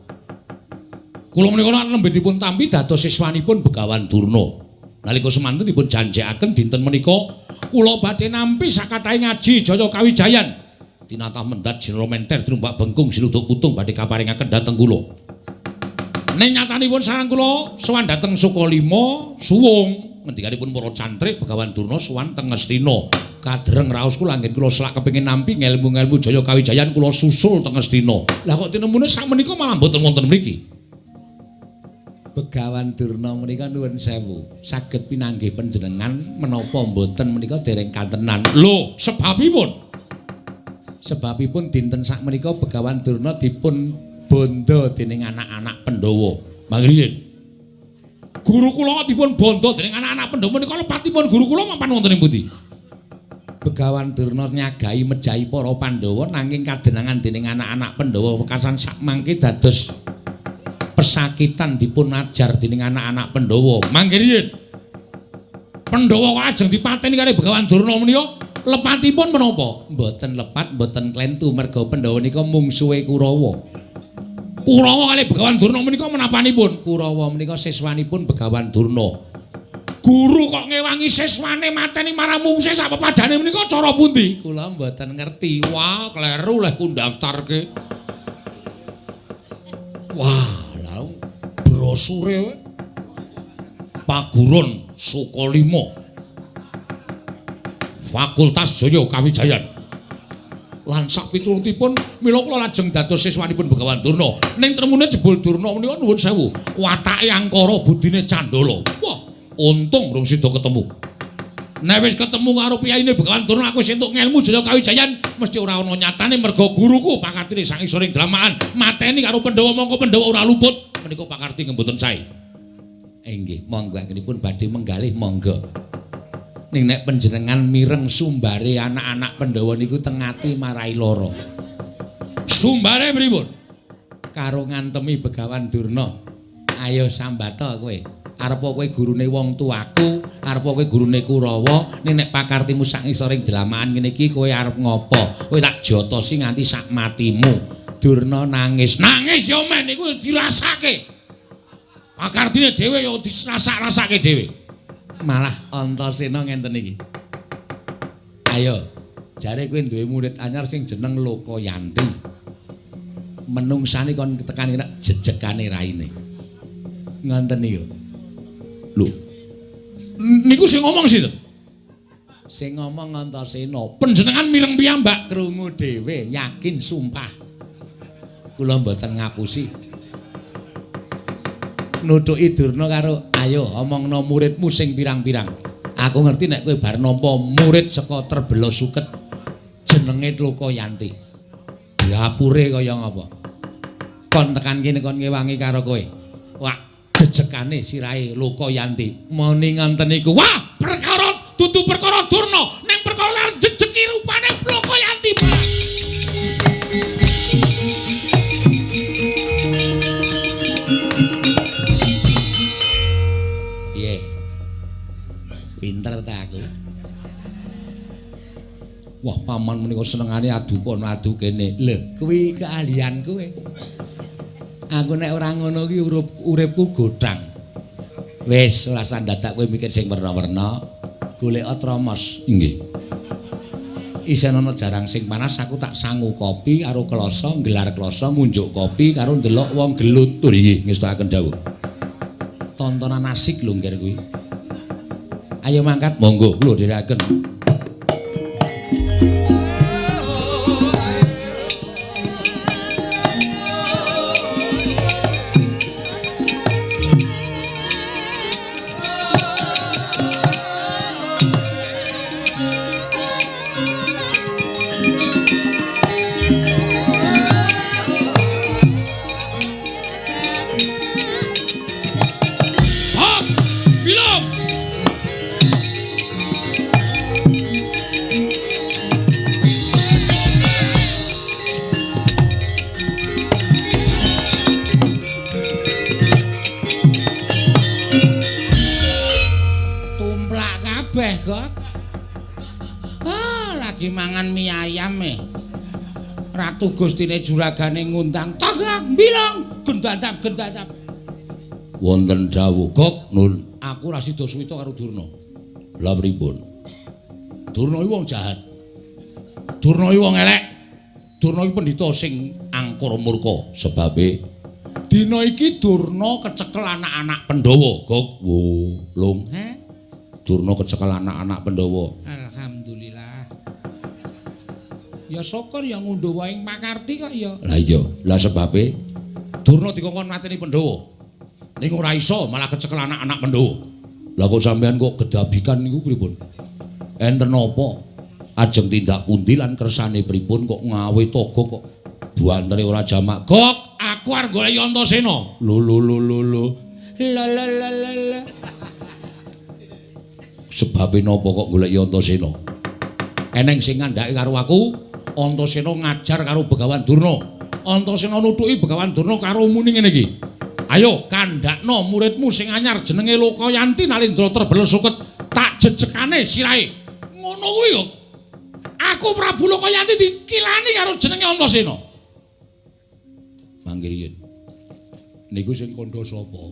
Kula menika nembe dipun tampi dados siswanipun Begawan Durna. Nalika semanten dipun janjekaken dinten menika kula badhe nampi sakathahing ngaji Jaya Kawijayan. Tinatah mendat Jinromenter Tinumbak Bengkung Sinuduk Putung badhe kaparingaken dhateng kula. Ning nyatanipun sareng kula sowan dhateng Sukalima suwung ngendikanipun para cantrik Begawan Durna sowan teng Ngastina. Kadreng raos kula anggen kula selak kepengin nampi ngelmu-ngelmu Jaya Kawijayan kula susul teng Ngastina. Lah kok tinemune sakmenika malah mboten wonten mriki. Begawan Durna menika nuwun sewu saged pinanggih panjenengan menapa mboten menika dereng kantenan. Lho, sebabipun sebabipun dinten sakmenika Begawan Durna dipun bondo dening anak-anak Pandhawa. Mangriyen. Guru kula dipun bondo dening anak-anak Pandhawa menika lepatipun guru kula mapan wonten ing pundi? Begawan Durna nyagai mejahi para Pandhawa nanging kadenangan dening anak-anak Pandhawa wekasan sak mangke dados pesakitan dipun ajar dening anak-anak Pandhawa. Mangke riyen Pandhawa kok ajeng dipateni kali Begawan Durna menika lepatipun menapa? Mboten lepat, mboten klentu merga Pandhawa nika mungsuhe Kurawa. Kurawa kali Begawan Durna menika menapanipun? Kurawa menika siswanipun Begawan Durna. Guru kok ngewangi siswane mateni marang mungsuhe sak pepadane menika cara pundi? Kula mboten ngerti. Wah, kleru leh ku ndaftarke. Wah, lha brosure Paguron Sukalima. Fakultas Jaya Kawijayan. Lan sak pitulungipun mila kula lajeng dados siswanipun Begawan Durna. Ning tremune jebul Durna menika nuwun sewu, watake angkara budine candala. Wah, untung rung sida ketemu. Nek wis ketemu karo piyaine Begawan Durna aku wis entuk ngelmu Jaya Kawijayan, mesti ora ana nyatane merga guruku pakartine sang isoring dalamaan mateni karo Pandhawa mongko Pandhawa ora luput. Menika pakarti mboten sae. Inggih, monggo anggenipun badhe menggalih monggo. Ning nek panjenengan mireng sumbare anak-anak Pandhawa niku teng ati marai lara. Sumbare pripun? Karo ngantemi Begawan Durna. Ayo sambata kowe. Arep kowe gurune wong tuaku, arep kowe gurune Kurawa, ning nek pakartimu sak ngisoring dalamaan ngene iki kowe arep ngopo? Kowe tak jotosi nganti sak matimu. Durna nangis. Nangis ya men iku dirasake. Pakartine dhewe ya dirasak-rasake dhewe. Malah Antasena ngenten iki. Ayo, jare kowe duwe murid anyar sing jeneng Lokayanti. Menungsane kon tekan jejegane raine. Ngoten niku. Lho. Niku sing ngomong sinten? Sing ngomong Antasena. Panjenengan mireng piyambak krungu dhewe, yakin sumpah. Kula mboten ngapusi. Nutuki Durna karo ayo omongno muridmu sing pirang-pirang. Aku ngerti nek kowe bar nampa murid saka Terbela Suket jenenge Lokayanti. Diapure kaya ngapa? Kon tekan kene kon ngewangi karo kowe. Wah, jejegane sirahe Lokayanti. Moni ngoten niku. Wah, perkara dudu perkara Durna, ning perkara lar jejeki rupane Lokayanti. Pinter ta aku. Wah, paman menika senengane adu kono adu kene. Lho, kuwi keahlian kowe. Aku nek ora ngono ki uripku godhang. Wis ora sandadak kowe mikir sing werna-werna. Golek Tromos. Nggih. Isen ana jarang sing panas aku tak sangu kopi karo kloso, nggelar kloso, munjuk kopi karo ndelok wong gelut. Tur iki ngestakaken dawuh. Tontonan asik lho ngger kuwi. Ayo mangkat, monggo kula dherekaken. Mangan mie ayam Ratu Gustine juragane ngundang tagak bilang gendacap wonten dawuh Gok nun aku ra sida suwita karo Durna. Lah pripun? Durna iki wong jahat. Durna iki wong elek. Durna iki pendhita sing angkara murka sebabe dina iki Durna kecekel anak-anak Pandhawa Gok. Wo lung Durna kecekel anak-anak Pandhawa. Alhamdulillah. Ya syukur ya ngundhuh wae pakarti kok ya. Lah iya, lah sebabe Durna dikongkon mateni Pandhawa. Ning ora iso malah kecekel anak-anak Pandhawa. Lah kok sampean kok gedabikan niku pripun? Enten apa? Ajeng tindak pundi lan kersane pripun kok ngawe toga kok buantere ora jamak. Gok, aku arep golek Antasena. Lho. La. Sebabe napa kok golek Antasena? Eneng sing ngandhake karo aku, Antasena ngajar karo Begawan Durna. Antasena nuthuki Begawan Durna karo muni ngene iki. Ayo kandhakno muridmu sing anyar jenenge Lokayanti Nalendra Terbel suket tak jejekane sirahe. Ngono kuwi yo. Aku Prabu Lokayanti dikilani karo jenenge Antasena. Mangke riyen. Niku sing kandha sapa?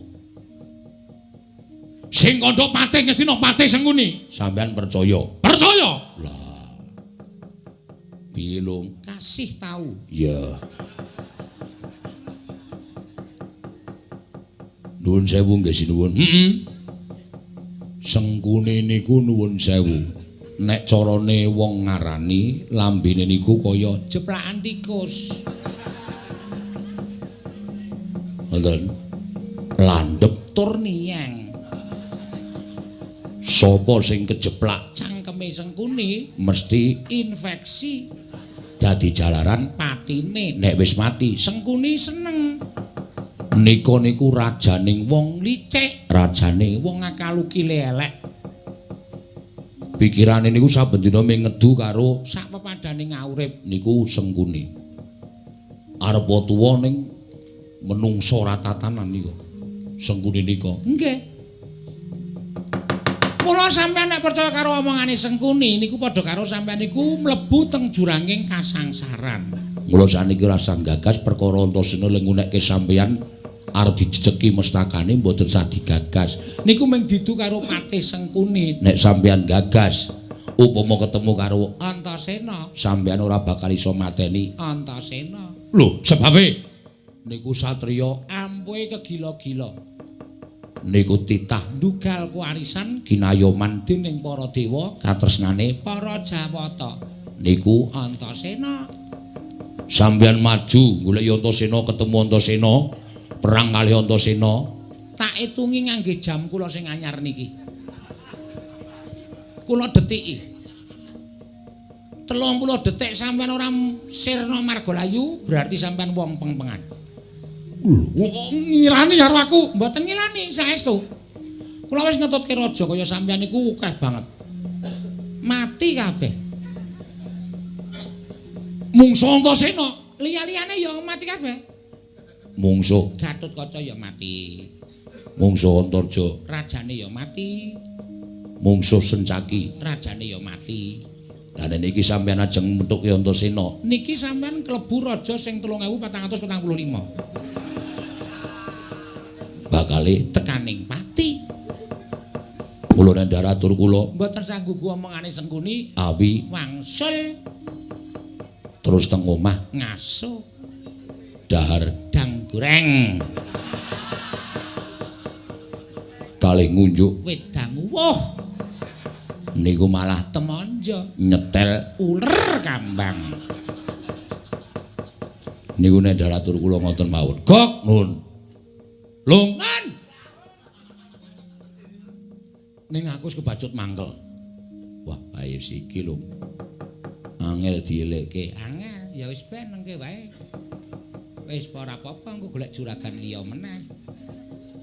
Sing kandha Patih Ngastina Patih Sengkuni. Sampeyan percaya? Percaya. Lah. Piye lho? Kasih tahu. Ya. Nuwun sewu nggih sinuwun. Sengkuni niku nuwun sewu. Nek carane wong ngarani lambene niku kaya jeplakan tikus. Ngoten. Landhep tur niyang. Sapa sing kejeplak cangkeme Sengkuni mesti infeksi. Dadi jalaran patine nek wis mati Sengkuni seneng. Nika niku rajaning wong licik, rajane wong akalukile elek. Pikirane niku saben dina mengedu karo sak pepadane ngaurip niku Sengkuni. Arep tuwa ning menungsa ratatanan niku. Sengkuni nika. Nggih. Mula sampeyan nek percaya karo omongane Sengkuni niku padha karo sampeyan niku mlebu teng juranging kasangsaran. Mula saniki rasa gagas perkara Antasena lengunekke sampeyan arep dijejeki mestakane mboten sah digagas. Niku mung didu karo Patih Sengkuni. Nek sampeyan gagas upama ketemu karo Antasena, sampeyan ora bakal iso mateni Antasena. Lho, sebabe niku satriya ampuhe kegila-gila. Niku titah ndugal kuwarisan ginayoman dening para dewa katresnane para Jawata. Niku Antasena. Sampeyan maju golek Antasena ketemu Antasena, perang kalih Antasena. Tak itungi ngangge jam kula sing anyar niki. Kula detiki. 30 detik sampeyan ora sirna margalayu berarti sampeyan wong pengpengan. Ngilani karo aku, mboten ngilani saestu. Kula wis ngetutke raja kaya sampeyan niku akeh banget. Mati kabeh. Mungsuh Antasena, liya-liyane ya mati kabeh. Mungsuh Gatotkaca ya mati. Mungsuh Antarja, rajane ya mati. Mungsuh Sencaki, rajane ya mati. Lah niki sampeyan ajeng mentuke Antasena. Niki sampeyan klebu raja sing 3445. Bakale tekaning pati. Kula Nandaratur kula mboten sanggup omongane Sengkuni awi wangsul. Terus teng omah ngaso. Dahar dang goreng. Kalih ngunjuk wedang woh. Niku malah temanja nyetel uler kambang. Niku Nandaratur kula ngoten mawon. Gok nun. Lungan. Ning aku wis kebacut mangkel. Wah, ayo siki lho. Angel dielekke. Angel, ya wis ben nengke wae. Wis ora apa-apa engko golek juragan liya meneh.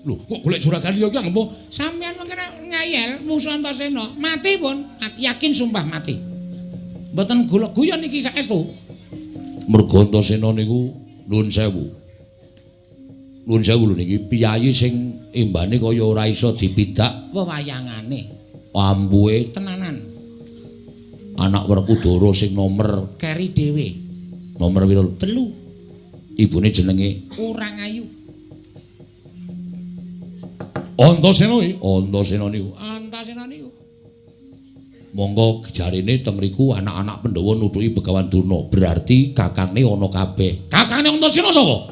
Lho, kok golek juragan liya ki ngapa? Sampeyan mengkene ngayel musuh Antasena, mati pun, yakin sumpah mati. Mboten golek guyon iki saestu. Mergo Antasena niku nuwun sewu. Nuwun sewu lho niki piyayi sing imbane kaya ora iso dipidak wewayangane. Ambuhe tenanan. Anak Werkudara sing nomer keri dhewe. Nomer piro? 3. Ibune jenenge Urangayu. Antasena iki, Antasena niku. Monggo jarine teng mriku anak-anak Pandhawa nutuki Begawan Durna. Berarti kakangne ana kabeh. Kakangne Antasena sapa?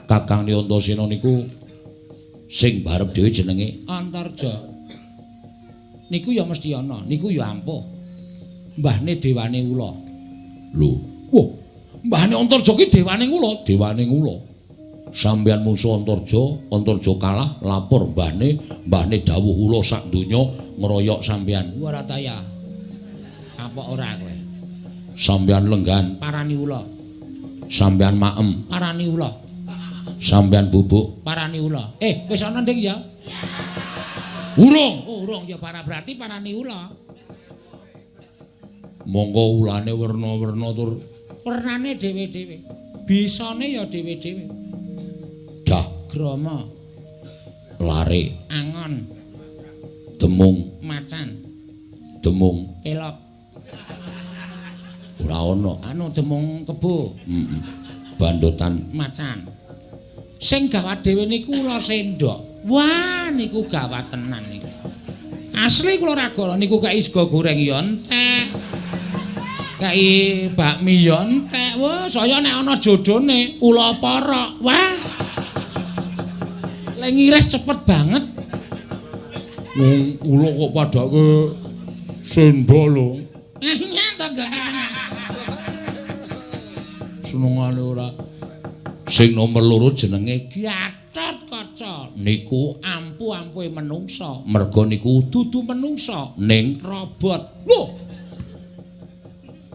Kakang Antasena niku sing barep dhewe jenenge Antarja. Niku ya mesti ana, niku ya ampuh. Mbahne dewane ula. Lho, wah, mbahne Antarja ki dewane ula, Sampeyan musuh Antarja kalah, lapor mbahne dawuh ula sak donya ngeroyok sampeyan. Ora taya. Apa ora kowe? Sampeyan lenggan parani ula. Sampeyan maem parani ula. Sampeyan bubuk parani ula. Wis ana nding ya? Urung ya berarti parani ula. Monggo ulane werna-werna tur wernane dhewe-dhewe. Bisane ya dhewe-dhewe. Dah grama. Lare, angon. Demung, macan. Demung, pelok. Ora ana, demung kebo. Bandotan macan. Sing gawat dhewe niku ula sendok. Wah, niku gawat tenan niku. Asli kula ragala niku kei sego goreng ya entek. Kei bakmi ya entek. Wah, saya nek ana jodone ula para. Wah. Lek ngiris cepet banget. Ula kok padake sendok lho. Nyata gak. Senengane ora. Sing nomor loro jenenge Gatot Kaca. Niku ampu-ampuhe menungsa. Merga niku dudu menungsa ning robot. Lho.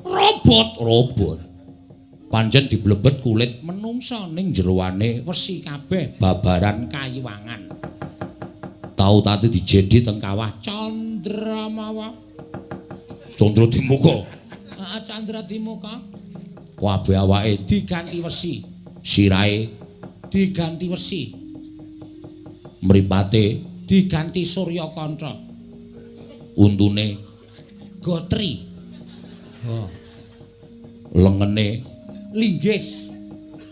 Robot. Pancen diblebet kulit menungsa ning jeroane wesi kabeh babaran kayiwangan. Tau tati dijedi teng kawah Candramawa. Candra Dimuka. Heeh, Candra Dimuka. Kabeh awake diganti wesi. Sirahe diganti wesi. Mripate diganti Surya Kanca. Untune Gotri. Oh. Lengene linggis.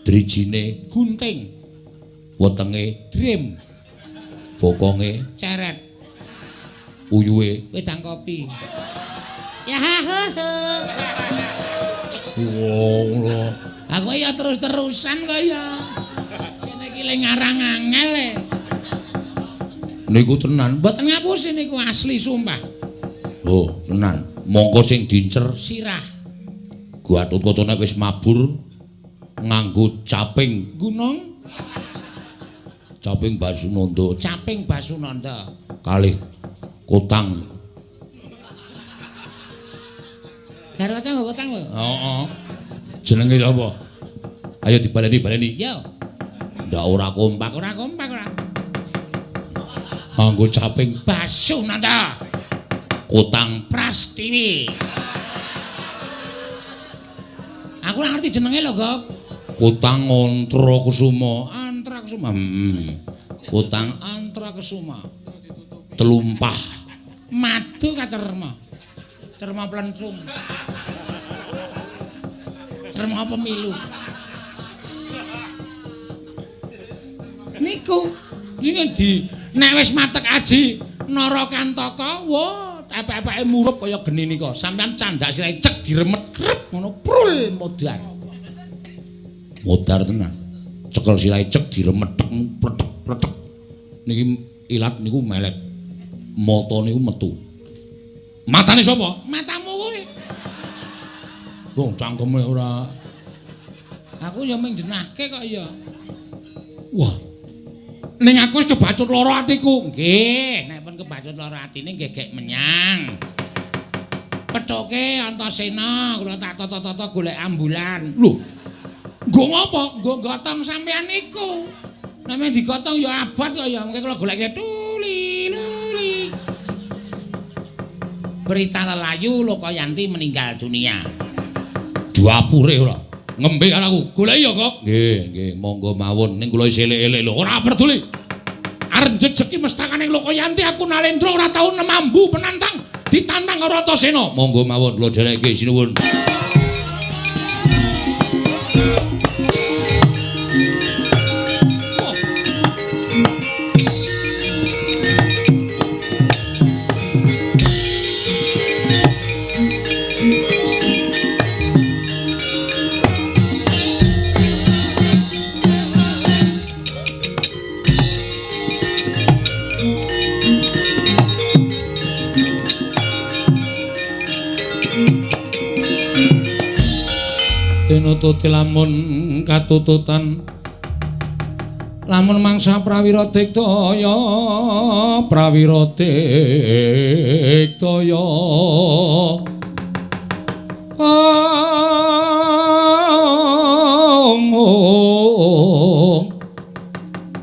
Drijine gunting. Wetenge drim. Bokonge ceret. Uyuhe wedang kopi. Ya ha. Wong lho. Aku ya terus-terusan kaya. Kene iki le ngarang angel e. Niku tenan, mboten ngapusi niku asli sumpah. Oh, tenan. Mongko sing dincer sirah. Gatot-kacane wis mabur nganggo caping gunung. Caping Basunanda kalih kotang. Karo kotang. Heeh. Jenenge apa? Ayo dibaleni. Yo. Ndak ora kompak. Nganggo caping Basunanda. Kotang Prastiwi. Aku ora ngerti jenenge lho, Gok. Kotang Antrakusuma. Kotang Antrakusuma. Telumpah. Madu kacerma. Cerma plentung. Cerma pemilu. Niku sing di nek wis matek aji Narakantaka, wah, epek-epeke murup kaya geni nika. Sampeyan candak sirahe cek diremet krep ngono prul modar. Modar tenan. Cekel sirahe cek diremet pletek. Niki ilat niku melet. Mata niku metu. Matane sapa? Matamu kowe. Wong cangkeme ora. Aku ya mung jenahke kok ya. Wah. Ning aku wis kebacut lara atiku. Nggih, nek pun kebacut lara atine nggih menyang. Pethoke Antasena, kula tak tata-tata golek ambulan. Lho. Nggo ngopo? Nggo gotong sampean iku. Nek men digotong ya abot kok ya, mengke kula goleke tuli. Berita lelayu Lokayanti meninggal dunia. Duapure ora. Ngembe karo aku. Goleki ya, Kok. Nggih, monggo mawon. Ning kula isih elek-elek lho. Ora peduli. Arep jejeki mestakane Lokayanti aku Nalendra ora tau nemambu penantang. Ditantang karo Antasena. Monggo mawon kula dereke sinuwun. Nututi lamun katututan lamun mangsa prawira diktaya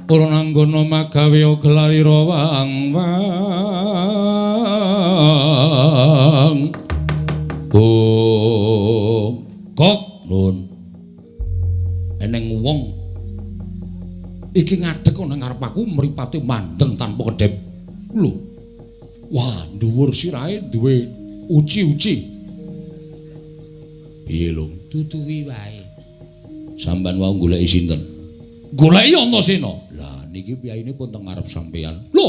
ora nanggono magawe gelarira wang iki ngadeg ana ngarep aku mripate mandeng tanpa kedep. Lho. Wah, dhuwur sirahe duwe uci-uci. Piye lho? Duduhi wae. Sampeyan wau goleki sinten? Goleki Antasena. Lah niki piyayine pun teng ngarep sampeyan. Lho.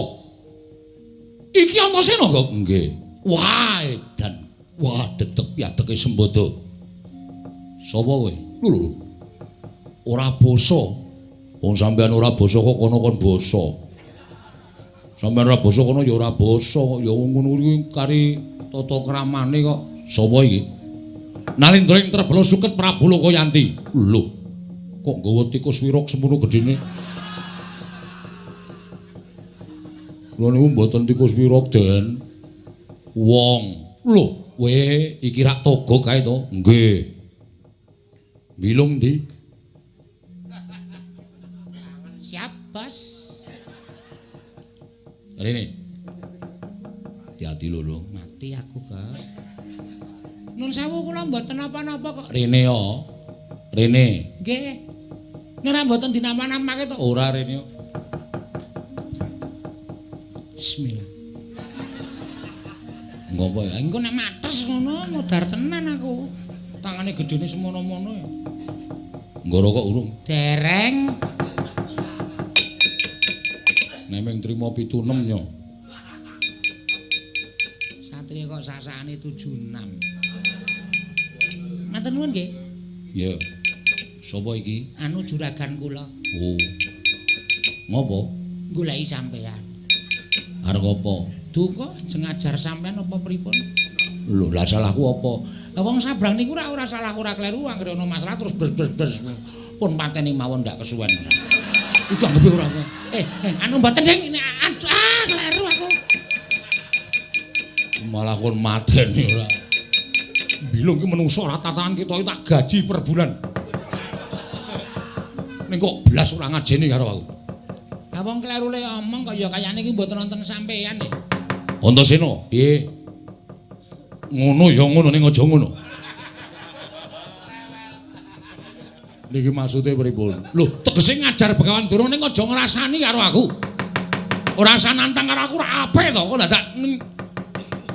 Iki Antasena kok? Nggih. Wah, edan. Wah, dedeg piadeke Sembada. Sapa kowe? Lho. Ora basa. Wong sampeyan ora basa kok kono kon basa. Sampeyan ora basa kono ya ora basa kok ya ngono kuwi kari tata kramane kok. Sapa iki? Nalindra ing Trebala Suket Prabu Lokayanti. Lho. Kok nggawa tikus wirok semono gedene? Lho niku mboten tikus wirok, Den. Wong. Lho, kowe iki rak togo kae to? Nggih. Bilung ndi? Siap, Bos. Rene. Hati-hati lho, Mati aku, Bos. Nun sewu kula mboten napa-napa kok. Rene yo. Rene. Nggih. Nek mboten dinama-namake to. Ora Rene yo. Bismillah. Ngopo ya? Engko nek mates ngono modar tenan aku. Tangane gedene semono-mono ya. Nggoro kok urung. Dereng. Nemeng trima 76 yo. Satria kok sasane 76. Matur nuwun nggih. Ya. Sapa iki? Anu juragan kula. Oh. Ngopo? Goleki sampean. Arep apa? Duh kok jengajar sampean apa pripun? Lho, lah salahku apa? Lah wong sabrang niku ora salah ora kleru anggere ana masalah terus bres pun pateni mawon ndak kesuwen. Iku anggepe ora. Anu mboten Ding, kleru aku. Malah kon mateni ora. Bilung ki menungso ora tatanan kita iki tak gaji per bulan. Ning kok blas ora ngajeni karo aku. Lah wong kleru le omong kaya kayane iki mboten wonten sampean nggih. Antasena, piye? Ngono ya ngono ning aja ngono. Niki maksude pripun? Lho, tegese ngajar Begawan Durna ning aja ngrasani karo aku. Ora usah nantang karo aku ora apik to, kok dadak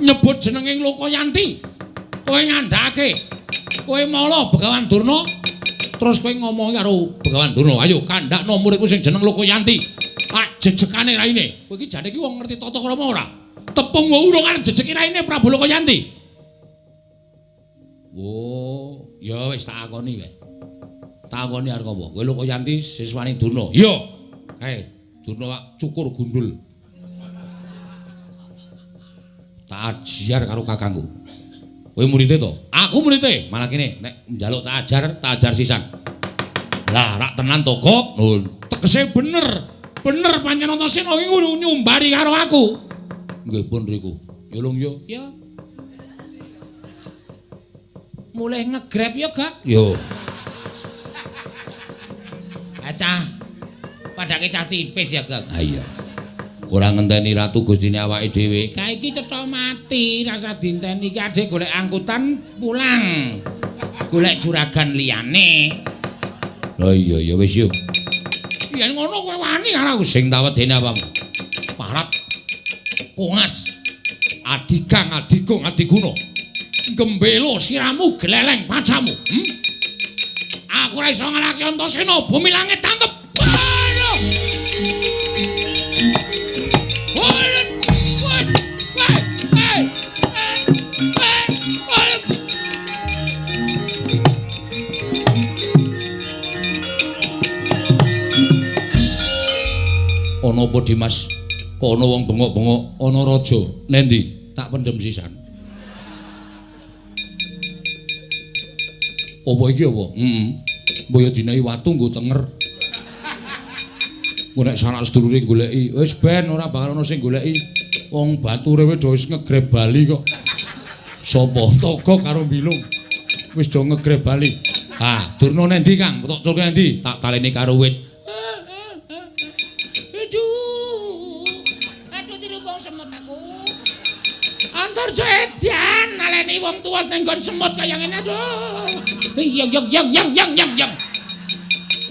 nyebut jenenge Lokayanti. Kowe ngandhake. Kowe mala Begawan Durna terus kowe ngomongi karo Begawan Durna. Ayo kandhakno muridku sing jeneng Lokayanti. Jejekane raine. Kowe iki jane iki wong ngerti tata krama ora? Tepung urung arep jejeki raine Prabu Lokayanti. Oh, ya wis tak akoni wae. Takoni arep apa? Kowe Lokayanti siswane Durna. Iya. Kae, Durna cukur gundul. Tak ajar karo kakangku. Kowe muridé to? Aku muridé. Malah kene, nek njaluk tak ajar sisan. Lah, rak tenan to, Kok? Nun, tegese bener. Bener panjenengan Antasena iki nyumbari karo aku. Nggih pun riku. Ya lung yo. Ya. Mulih ngegrab ya, Gak? Yo. Cah. Padake cah tipis ya, Gak. Ha iya. Ora ngenteni ratu gustine awake dhewe. Ka iki cetha mati, rasa dinteni iki adek golek angkutan pulang. Golek juragan liyane. Lah iya ya wis yo. Yen ngono kowe wani karo aku. Sing tak wedeni apa? Parat. Kongas. Adigang, adigong, adiguna. Gembelo siramu geleleng pacamu. Aku ora iso ngalahke Antasena, bumi langit tangkep. Aduh. Ana apa Dimas? Kok ana wong bengok-bengok, ana raja. Nendi? Tak pendem sisan. Apa iki apa? Mbaya dinahi watu nggo tenger. Ku nek sanak sedulure goleki, wis ben ora bakal ana sing goleki. Wong bature wis wis ngegreb bali kok. Sapa Togo karo Bilung? Wis do ngegreb bali. Ha, Durna nendi, Kang? Tok culke nendi? Tak taleni karo wit. Antar sedan naleni wong tuwa ning nggon semut kaya ngene aduh. Yang.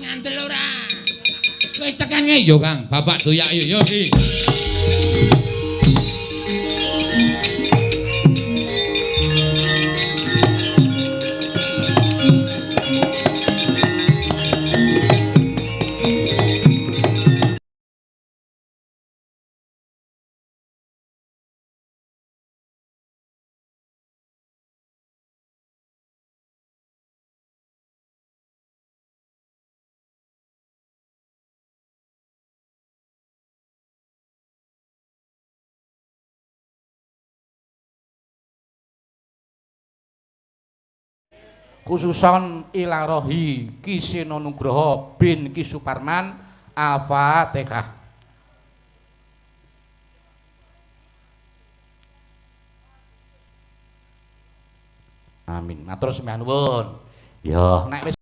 Ngandel ora. wis tekan nge yo Kang, Bapak doyak yo Ki. Khususon ilarohi Kiseno Nugroho bin Ki Suparman Al-Fatihah. Amin. Matur sembah nuwun. Ya, nek wis